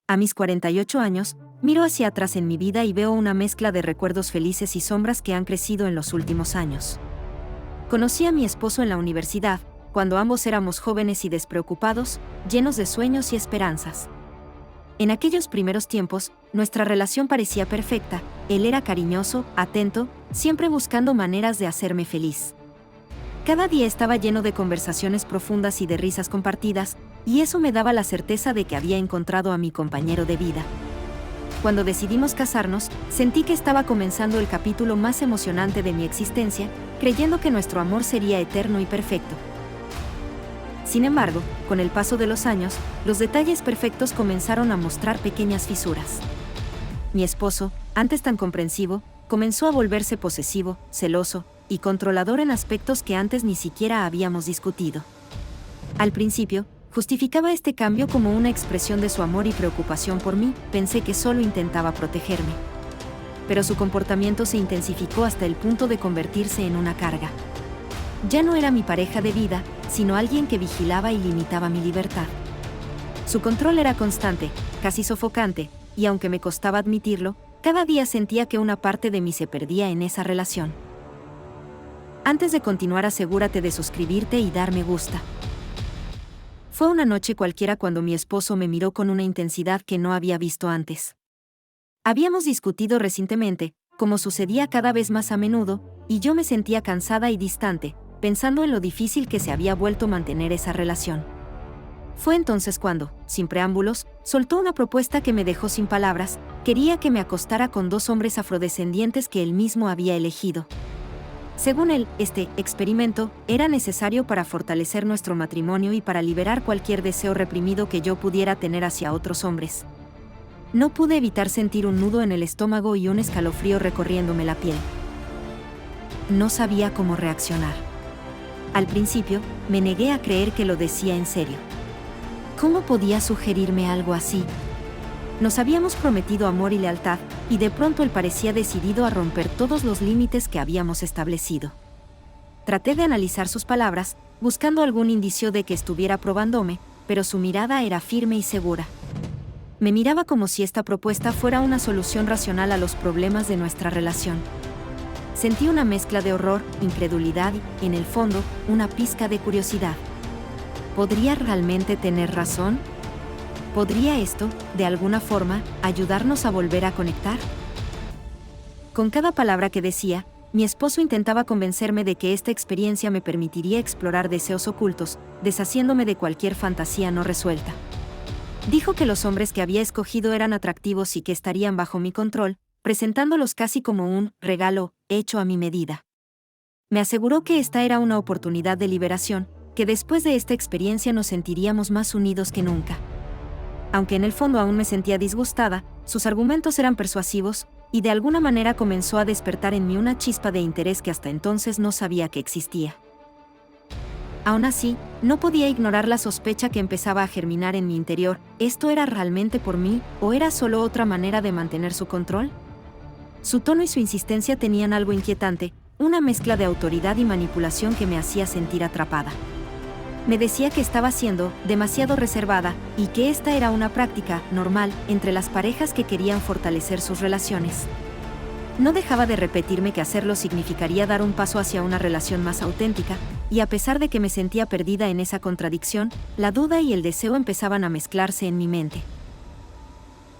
A mis 48 años, miro hacia atrás en mi vida y veo una mezcla de recuerdos felices y sombras que han crecido en los últimos años. Conocí a mi esposo en la universidad, cuando ambos éramos jóvenes y despreocupados, llenos de sueños y esperanzas. En aquellos primeros tiempos, nuestra relación parecía perfecta, él era cariñoso, atento, siempre buscando maneras de hacerme feliz. Cada día estaba lleno de conversaciones profundas y de risas compartidas, y eso me daba la certeza de que había encontrado a mi compañero de vida. Cuando decidimos casarnos, sentí que estaba comenzando el capítulo más emocionante de mi existencia, creyendo que nuestro amor sería eterno y perfecto. Sin embargo, con el paso de los años, los detalles perfectos comenzaron a mostrar pequeñas fisuras. Mi esposo, antes tan comprensivo, comenzó a volverse posesivo, celoso y controlador en aspectos que antes ni siquiera habíamos discutido. Al principio, justificaba este cambio como una expresión de su amor y preocupación por mí, pensé que solo intentaba protegerme. Pero su comportamiento se intensificó hasta el punto de convertirse en una carga. Ya no era mi pareja de vida, sino alguien que vigilaba y limitaba mi libertad. Su control era constante, casi sofocante, y aunque me costaba admitirlo, cada día sentía que una parte de mí se perdía en esa relación. Antes de continuar, asegúrate de suscribirte y dar me gusta. Fue una noche cualquiera cuando mi esposo me miró con una intensidad que no había visto antes. Habíamos discutido recientemente, como sucedía cada vez más a menudo, y yo me sentía cansada y distante, pensando en lo difícil que se había vuelto mantener esa relación. Fue entonces cuando, sin preámbulos, soltó una propuesta que me dejó sin palabras. Quería que me acostara con 2 hombres afrodescendientes que él mismo había elegido. Según él, este experimento era necesario para fortalecer nuestro matrimonio y para liberar cualquier deseo reprimido que yo pudiera tener hacia otros hombres. No pude evitar sentir un nudo en el estómago y un escalofrío recorriéndome la piel. No sabía cómo reaccionar. Al principio, me negué a creer que lo decía en serio. ¿Cómo podía sugerirme algo así? Nos habíamos prometido amor y lealtad, y de pronto él parecía decidido a romper todos los límites que habíamos establecido. Traté de analizar sus palabras, buscando algún indicio de que estuviera probándome, pero su mirada era firme y segura. Me miraba como si esta propuesta fuera una solución racional a los problemas de nuestra relación. Sentí una mezcla de horror, incredulidad y, en el fondo, una pizca de curiosidad. ¿Podría realmente tener razón? ¿Podría esto, de alguna forma, ayudarnos a volver a conectar? Con cada palabra que decía, mi esposo intentaba convencerme de que esta experiencia me permitiría explorar deseos ocultos, deshaciéndome de cualquier fantasía no resuelta. Dijo que los hombres que había escogido eran atractivos y que estarían bajo mi control, presentándolos casi como un regalo hecho a mi medida. Me aseguró que esta era una oportunidad de liberación, que después de esta experiencia nos sentiríamos más unidos que nunca. Aunque en el fondo aún me sentía disgustada, sus argumentos eran persuasivos, y de alguna manera comenzó a despertar en mí una chispa de interés que hasta entonces no sabía que existía. Aún así, no podía ignorar la sospecha que empezaba a germinar en mi interior. ¿Esto era realmente por mí, o era solo otra manera de mantener su control? Su tono y su insistencia tenían algo inquietante, una mezcla de autoridad y manipulación que me hacía sentir atrapada. Me decía que estaba siendo demasiado reservada, y que esta era una práctica normal entre las parejas que querían fortalecer sus relaciones. No dejaba de repetirme que hacerlo significaría dar un paso hacia una relación más auténtica, y a pesar de que me sentía perdida en esa contradicción, la duda y el deseo empezaban a mezclarse en mi mente.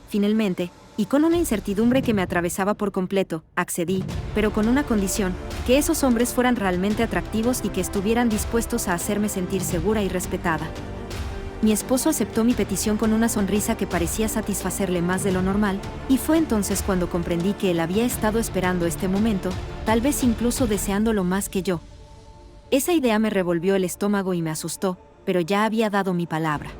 Finalmente, y con una incertidumbre que me atravesaba por completo, accedí, pero con una condición: que esos hombres fueran realmente atractivos y que estuvieran dispuestos a hacerme sentir segura y respetada. Mi esposo aceptó mi petición con una sonrisa que parecía satisfacerle más de lo normal, y fue entonces cuando comprendí que él había estado esperando este momento, tal vez incluso deseándolo más que yo. Esa idea me revolvió el estómago y me asustó, pero ya había dado mi palabra.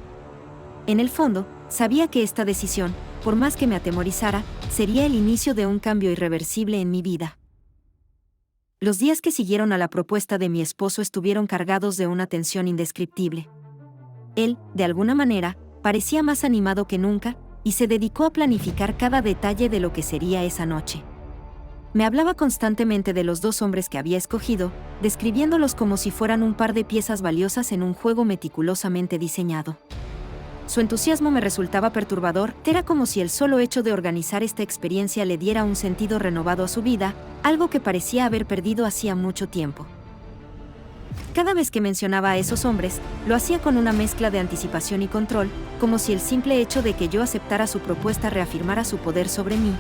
En el fondo, sabía que esta decisión, por más que me atemorizara, sería el inicio de un cambio irreversible en mi vida. Los días que siguieron a la propuesta de mi esposo estuvieron cargados de una tensión indescriptible. Él, de alguna manera, parecía más animado que nunca, y se dedicó a planificar cada detalle de lo que sería esa noche. Me hablaba constantemente de los 2 hombres que había escogido, describiéndolos como si fueran un par de piezas valiosas en un juego meticulosamente diseñado. Su entusiasmo me resultaba perturbador, era como si el solo hecho de organizar esta experiencia le diera un sentido renovado a su vida, algo que parecía haber perdido hacía mucho tiempo. Cada vez que mencionaba a esos hombres, lo hacía con una mezcla de anticipación y control, como si el simple hecho de que yo aceptara su propuesta reafirmara su poder sobre mí.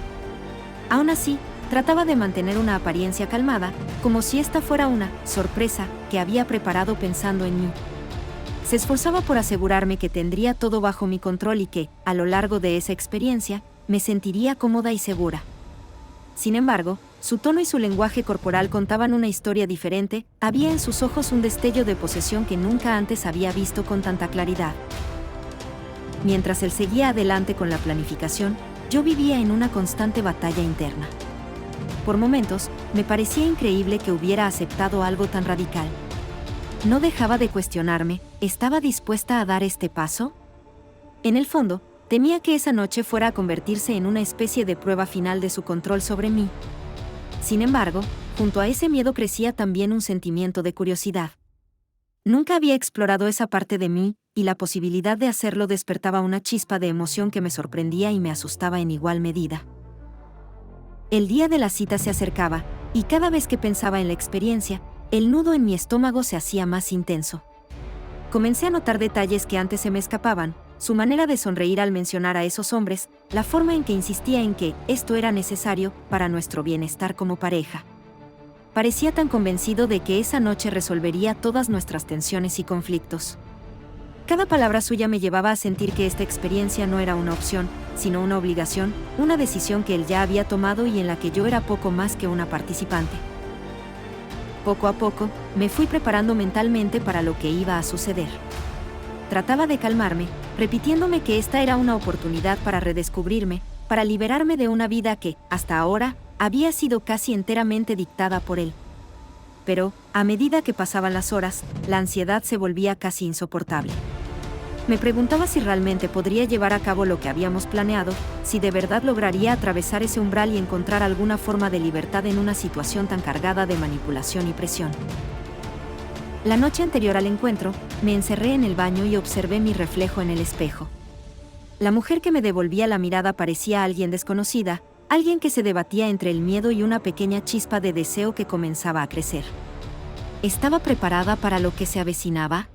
Aún así, trataba de mantener una apariencia calmada, como si esta fuera una sorpresa que había preparado pensando en mí. Se esforzaba por asegurarme que tendría todo bajo mi control y que, a lo largo de esa experiencia, me sentiría cómoda y segura. Sin embargo, su tono y su lenguaje corporal contaban una historia diferente, había en sus ojos un destello de posesión que nunca antes había visto con tanta claridad. Mientras él seguía adelante con la planificación, yo vivía en una constante batalla interna. Por momentos, me parecía increíble que hubiera aceptado algo tan radical. No dejaba de cuestionarme, ¿estaba dispuesta a dar este paso? En el fondo, temía que esa noche fuera a convertirse en una especie de prueba final de su control sobre mí. Sin embargo, junto a ese miedo crecía también un sentimiento de curiosidad. Nunca había explorado esa parte de mí, y la posibilidad de hacerlo despertaba una chispa de emoción que me sorprendía y me asustaba en igual medida. El día de la cita se acercaba, y cada vez que pensaba en la experiencia, el nudo en mi estómago se hacía más intenso. Comencé a notar detalles que antes se me escapaban, su manera de sonreír al mencionar a esos hombres, la forma en que insistía en que esto era necesario para nuestro bienestar como pareja. Parecía tan convencido de que esa noche resolvería todas nuestras tensiones y conflictos. Cada palabra suya me llevaba a sentir que esta experiencia no era una opción, sino una obligación, una decisión que él ya había tomado y en la que yo era poco más que una participante. Poco a poco, me fui preparando mentalmente para lo que iba a suceder. Trataba de calmarme, repitiéndome que esta era una oportunidad para redescubrirme, para liberarme de una vida que, hasta ahora, había sido casi enteramente dictada por él. Pero, a medida que pasaban las horas, la ansiedad se volvía casi insoportable. Me preguntaba si realmente podría llevar a cabo lo que habíamos planeado, si de verdad lograría atravesar ese umbral y encontrar alguna forma de libertad en una situación tan cargada de manipulación y presión. La noche anterior al encuentro, me encerré en el baño y observé mi reflejo en el espejo. La mujer que me devolvía la mirada parecía alguien desconocida, alguien que se debatía entre el miedo y una pequeña chispa de deseo que comenzaba a crecer. ¿Estaba preparada para lo que se avecinaba?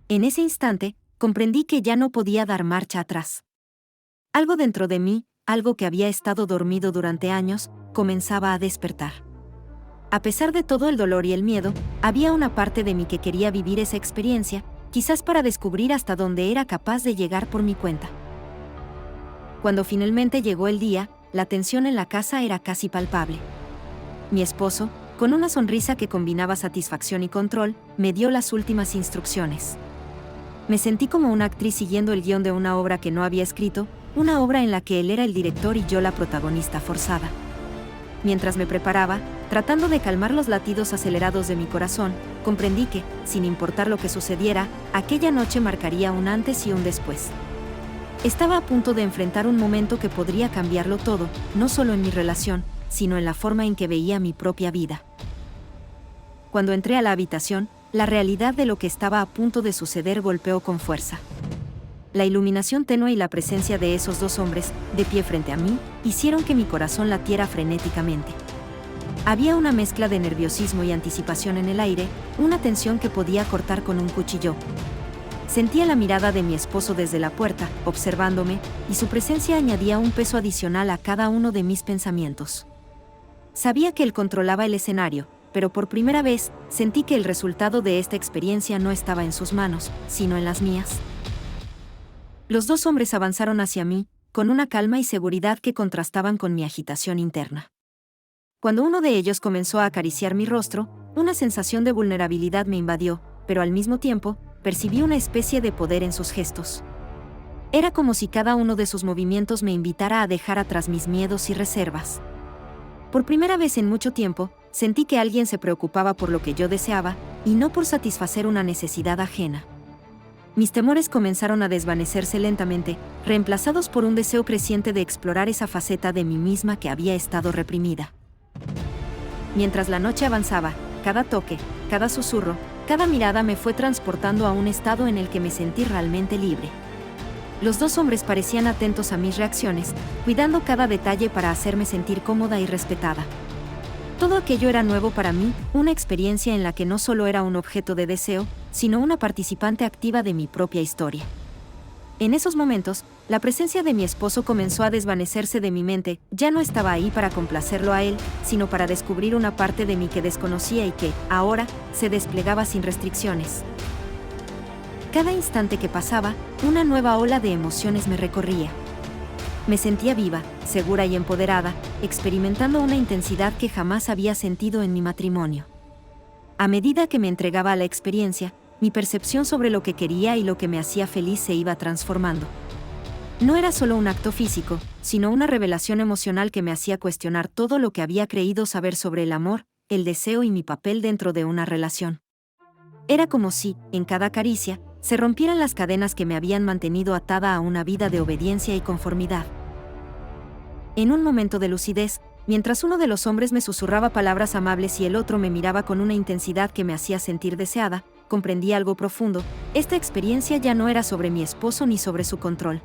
En ese instante, comprendí que ya no podía dar marcha atrás. Algo dentro de mí, algo que había estado dormido durante años, comenzaba a despertar. A pesar de todo el dolor y el miedo, había una parte de mí que quería vivir esa experiencia, quizás para descubrir hasta dónde era capaz de llegar por mi cuenta. Cuando finalmente llegó el día, la tensión en la casa era casi palpable. Mi esposo, con una sonrisa que combinaba satisfacción y control, me dio las últimas instrucciones. Me sentí como una actriz siguiendo el guión de una obra que no había escrito, una obra en la que él era el director y yo la protagonista forzada. Mientras me preparaba, tratando de calmar los latidos acelerados de mi corazón, comprendí que, sin importar lo que sucediera, aquella noche marcaría un antes y un después. Estaba a punto de enfrentar un momento que podría cambiarlo todo, no solo en mi relación, sino en la forma en que veía mi propia vida. Cuando entré a la habitación, la realidad de lo que estaba a punto de suceder golpeó con fuerza. La iluminación tenue y la presencia de esos dos hombres, de pie frente a mí, hicieron que mi corazón latiera frenéticamente. Había una mezcla de nerviosismo y anticipación en el aire, una tensión que podía cortar con un cuchillo. Sentía la mirada de mi esposo desde la puerta, observándome, y su presencia añadía un peso adicional a cada uno de mis pensamientos. Sabía que él controlaba el escenario, pero por primera vez, sentí que el resultado de esta experiencia no estaba en sus manos, sino en las mías. Los dos hombres avanzaron hacia mí, con una calma y seguridad que contrastaban con mi agitación interna. Cuando uno de ellos comenzó a acariciar mi rostro, una sensación de vulnerabilidad me invadió, pero al mismo tiempo, percibí una especie de poder en sus gestos. Era como si cada uno de sus movimientos me invitara a dejar atrás mis miedos y reservas. Por primera vez en mucho tiempo, sentí que alguien se preocupaba por lo que yo deseaba, y no por satisfacer una necesidad ajena. Mis temores comenzaron a desvanecerse lentamente, reemplazados por un deseo creciente de explorar esa faceta de mí misma que había estado reprimida. Mientras la noche avanzaba, cada toque, cada susurro, cada mirada me fue transportando a un estado en el que me sentí realmente libre. Los dos hombres parecían atentos a mis reacciones, cuidando cada detalle para hacerme sentir cómoda y respetada. Todo aquello era nuevo para mí, una experiencia en la que no solo era un objeto de deseo, sino una participante activa de mi propia historia. En esos momentos, la presencia de mi esposo comenzó a desvanecerse de mi mente. Ya no estaba ahí para complacerlo a él, sino para descubrir una parte de mí que desconocía y que, ahora, se desplegaba sin restricciones. Cada instante que pasaba, una nueva ola de emociones me recorría. Me sentía viva, segura y empoderada, experimentando una intensidad que jamás había sentido en mi matrimonio. A medida que me entregaba a la experiencia, mi percepción sobre lo que quería y lo que me hacía feliz se iba transformando. No era solo un acto físico, sino una revelación emocional que me hacía cuestionar todo lo que había creído saber sobre el amor, el deseo y mi papel dentro de una relación. Era como si, en cada caricia, se rompieran las cadenas que me habían mantenido atada a una vida de obediencia y conformidad. En un momento de lucidez, mientras uno de los hombres me susurraba palabras amables y el otro me miraba con una intensidad que me hacía sentir deseada, comprendí algo profundo. Esta experiencia ya no era sobre mi esposo ni sobre su control.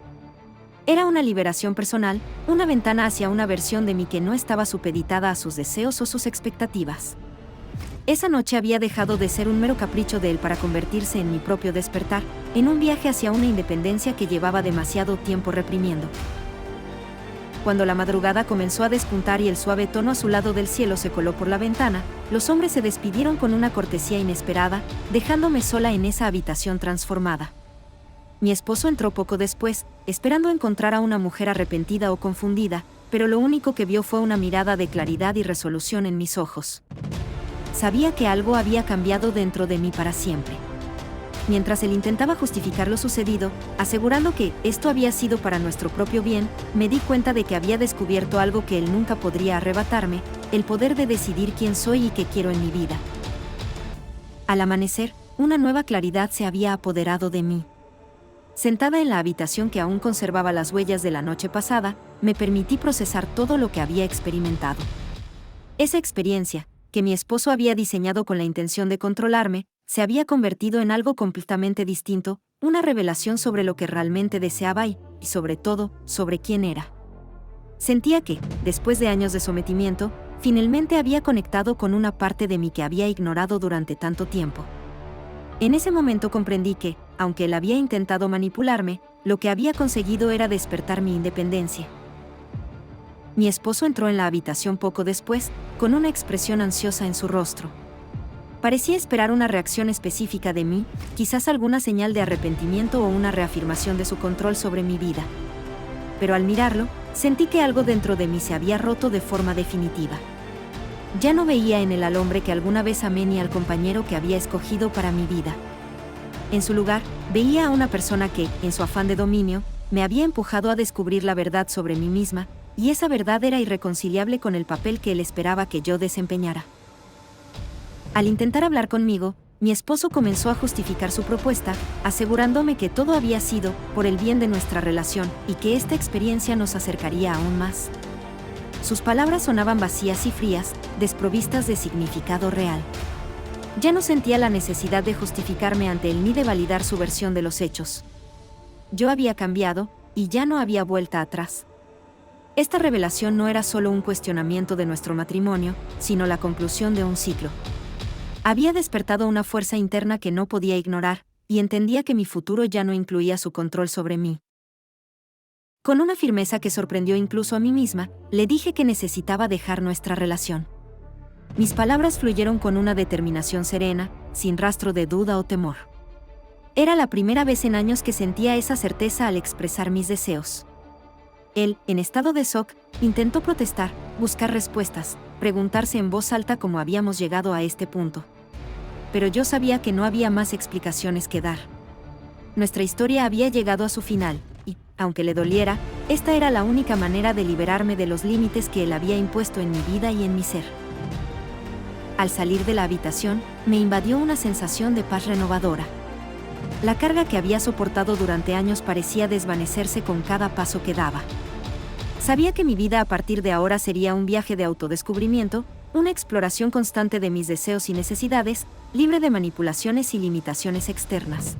Era una liberación personal, una ventana hacia una versión de mí que no estaba supeditada a sus deseos o sus expectativas. Esa noche había dejado de ser un mero capricho de él para convertirse en mi propio despertar, en un viaje hacia una independencia que llevaba demasiado tiempo reprimiendo. Cuando la madrugada comenzó a despuntar y el suave tono azulado del cielo se coló por la ventana, los hombres se despidieron con una cortesía inesperada, dejándome sola en esa habitación transformada. Mi esposo entró poco después, esperando encontrar a una mujer arrepentida o confundida, pero lo único que vio fue una mirada de claridad y resolución en mis ojos. Sabía que algo había cambiado dentro de mí para siempre. Mientras él intentaba justificar lo sucedido, asegurando que esto había sido para nuestro propio bien, me di cuenta de que había descubierto algo que él nunca podría arrebatarme, el poder de decidir quién soy y qué quiero en mi vida. Al amanecer, una nueva claridad se había apoderado de mí. Sentada en la habitación que aún conservaba las huellas de la noche pasada, me permití procesar todo lo que había experimentado. Esa experiencia, que mi esposo había diseñado con la intención de controlarme, se había convertido en algo completamente distinto, una revelación sobre lo que realmente deseaba y, sobre todo, sobre quién era. Sentía que, después de años de sometimiento, finalmente había conectado con una parte de mí que había ignorado durante tanto tiempo. En ese momento comprendí que, aunque él había intentado manipularme, lo que había conseguido era despertar mi independencia. Mi esposo entró en la habitación poco después, con una expresión ansiosa en su rostro. Parecía esperar una reacción específica de mí, quizás alguna señal de arrepentimiento o una reafirmación de su control sobre mi vida. Pero al mirarlo, sentí que algo dentro de mí se había roto de forma definitiva. Ya no veía en él al hombre que alguna vez amé ni al compañero que había escogido para mi vida. En su lugar, veía a una persona que, en su afán de dominio, me había empujado a descubrir la verdad sobre mí misma, y esa verdad era irreconciliable con el papel que él esperaba que yo desempeñara. Al intentar hablar conmigo, mi esposo comenzó a justificar su propuesta, asegurándome que todo había sido por el bien de nuestra relación y que esta experiencia nos acercaría aún más. Sus palabras sonaban vacías y frías, desprovistas de significado real. Ya no sentía la necesidad de justificarme ante él ni de validar su versión de los hechos. Yo había cambiado, y ya no había vuelta atrás. Esta revelación no era solo un cuestionamiento de nuestro matrimonio, sino la conclusión de un ciclo. Había despertado una fuerza interna que no podía ignorar, y entendía que mi futuro ya no incluía su control sobre mí. Con una firmeza que sorprendió incluso a mí misma, le dije que necesitaba dejar nuestra relación. Mis palabras fluyeron con una determinación serena, sin rastro de duda o temor. Era la primera vez en años que sentía esa certeza al expresar mis deseos. Él, en estado de shock, intentó protestar, buscar respuestas, preguntarse en voz alta cómo habíamos llegado a este punto. Pero yo sabía que no había más explicaciones que dar. Nuestra historia había llegado a su final, y, aunque le doliera, esta era la única manera de liberarme de los límites que él había impuesto en mi vida y en mi ser. Al salir de la habitación, me invadió una sensación de paz renovadora. La carga que había soportado durante años parecía desvanecerse con cada paso que daba. Sabía que mi vida a partir de ahora sería un viaje de autodescubrimiento, una exploración constante de mis deseos y necesidades, libre de manipulaciones y limitaciones externas.